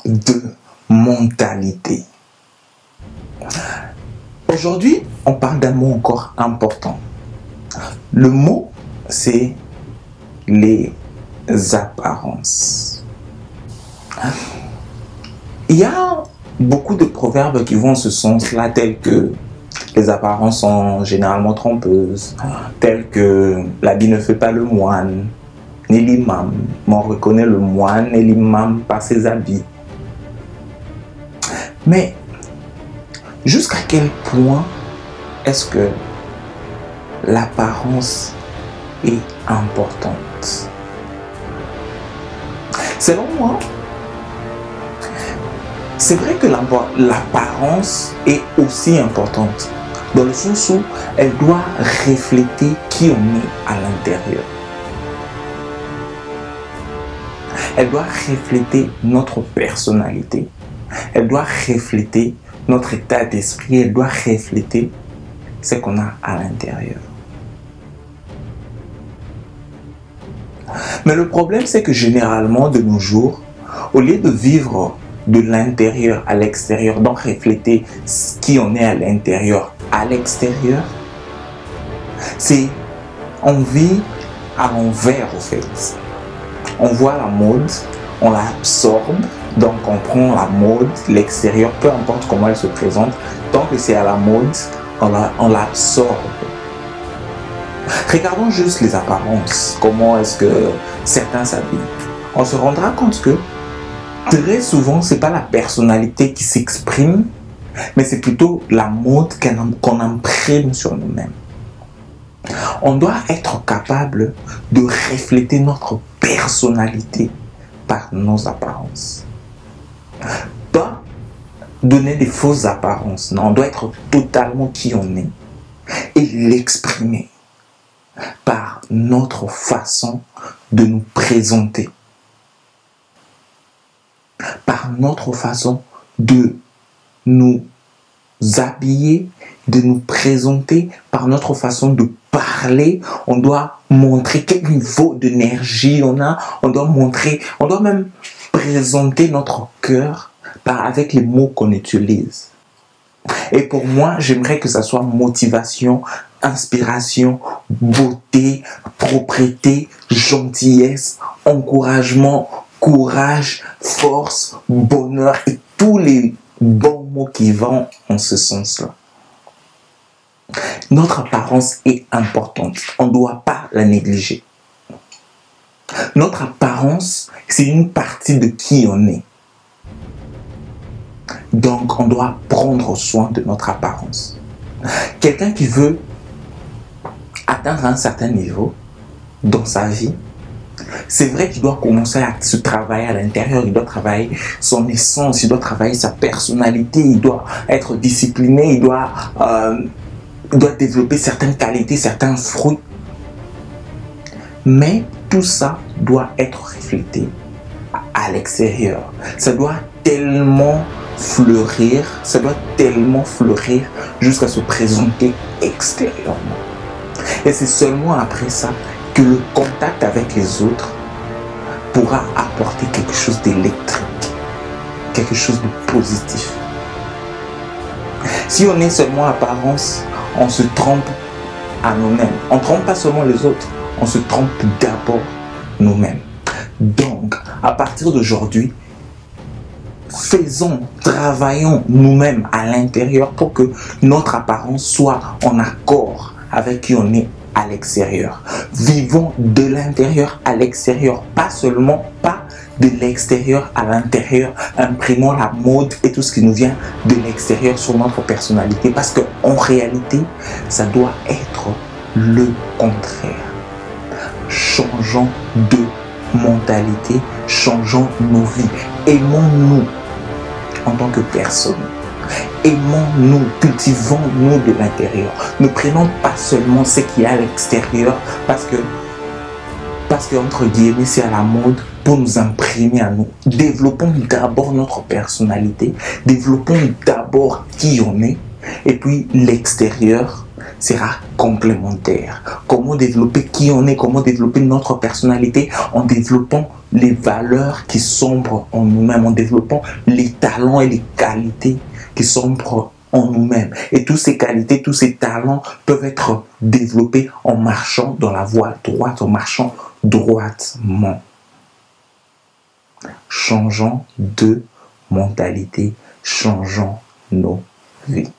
de mentalité. Aujourd'hui, on parle d'un mot encore important. Le mot, c'est les apparences. Il y a beaucoup de proverbes qui vont en ce sens-là, tels que les apparences sont généralement trompeuses, tels que l'habit ne fait pas le moine, ni l'imam. On reconnaît le moine et l'imam par ses habits. Mais jusqu'à quel point est-ce que l'apparence est importante? Selon moi, c'est vrai que l'apparence est aussi importante, dans le sens où elle doit refléter qui on est à l'intérieur. Elle doit refléter notre personnalité. Elle doit refléter notre état d'esprit. Elle doit refléter ce qu'on a à l'intérieur. Mais le problème, c'est que généralement, de nos jours, au lieu de vivre de l'intérieur à l'extérieur, donc refléter qui on est à l'intérieur à l'extérieur, c'est on vit à l'envers au fait. On voit la mode, on l'absorbe, donc on prend la mode, l'extérieur, peu importe comment elle se présente, tant que c'est à la mode, on l'absorbe. Regardons juste les apparences, comment est-ce que certains s'habillent. On se rendra compte que très souvent, ce n'est pas la personnalité qui s'exprime, mais c'est plutôt la mode qu'on imprime sur nous-mêmes. On doit être capable de refléter notre personnalité par nos apparences. Pas donner des fausses apparences. Non, on doit être totalement qui on est et l'exprimer par notre façon de nous présenter, par notre façon de nous habiller, de nous présenter, par notre façon de parler. On doit montrer quel niveau d'énergie on a. On doit même présenter notre cœur avec les mots qu'on utilise. Et pour moi, j'aimerais que ça soit motivation, inspiration, beauté, propreté, gentillesse, encouragement, courage, force, bonheur et tous les bons mots qui vont en ce sens-là. Notre apparence est importante. On ne doit pas la négliger. Notre apparence, c'est une partie de qui on est. Donc, on doit prendre soin de notre apparence. Quelqu'un qui veut atteindre un certain niveau dans sa vie, c'est vrai qu'il doit commencer à se travailler à l'intérieur, il doit travailler son essence, il doit travailler sa personnalité, il doit être discipliné, il doit développer certaines qualités, certains fruits. Mais tout ça doit être reflété à l'extérieur. Ça doit tellement fleurir jusqu'à se présenter extérieurement. Et c'est seulement après ça que le contact avec les autres pourra apporter quelque chose d'électrique, quelque chose de positif. Si on est seulement apparence, on se trompe à nous-mêmes. On ne trompe pas seulement les autres, on se trompe d'abord nous-mêmes. Donc, à partir d'aujourd'hui, travaillons nous-mêmes à l'intérieur pour que notre apparence soit en accord avec qui on est à l'extérieur. Vivons de l'intérieur à l'extérieur, pas de l'extérieur à l'intérieur, imprimons la mode et tout ce qui nous vient de l'extérieur sur notre personnalité, parce qu'en réalité, ça doit être le contraire. Changeons de mentalité, changeons nos vies, aimons-nous en tant que personne. Aimons-nous, cultivons-nous de l'intérieur. Ne prenons pas seulement ce qui est à l'extérieur parce que entre guillemets c'est à la mode pour nous imprimer à nous. Développons d'abord notre personnalité, développons d'abord qui on est, et puis l'extérieur, sera complémentaire. Comment développer qui on est, comment développer notre personnalité en développant les valeurs qui sombrent en nous-mêmes, en développant les talents et les qualités qui sombrent en nous-mêmes. Et toutes ces qualités, tous ces talents peuvent être développés en marchant dans la voie droite, en marchant droitement. Changeons de mentalité, changeons nos vies.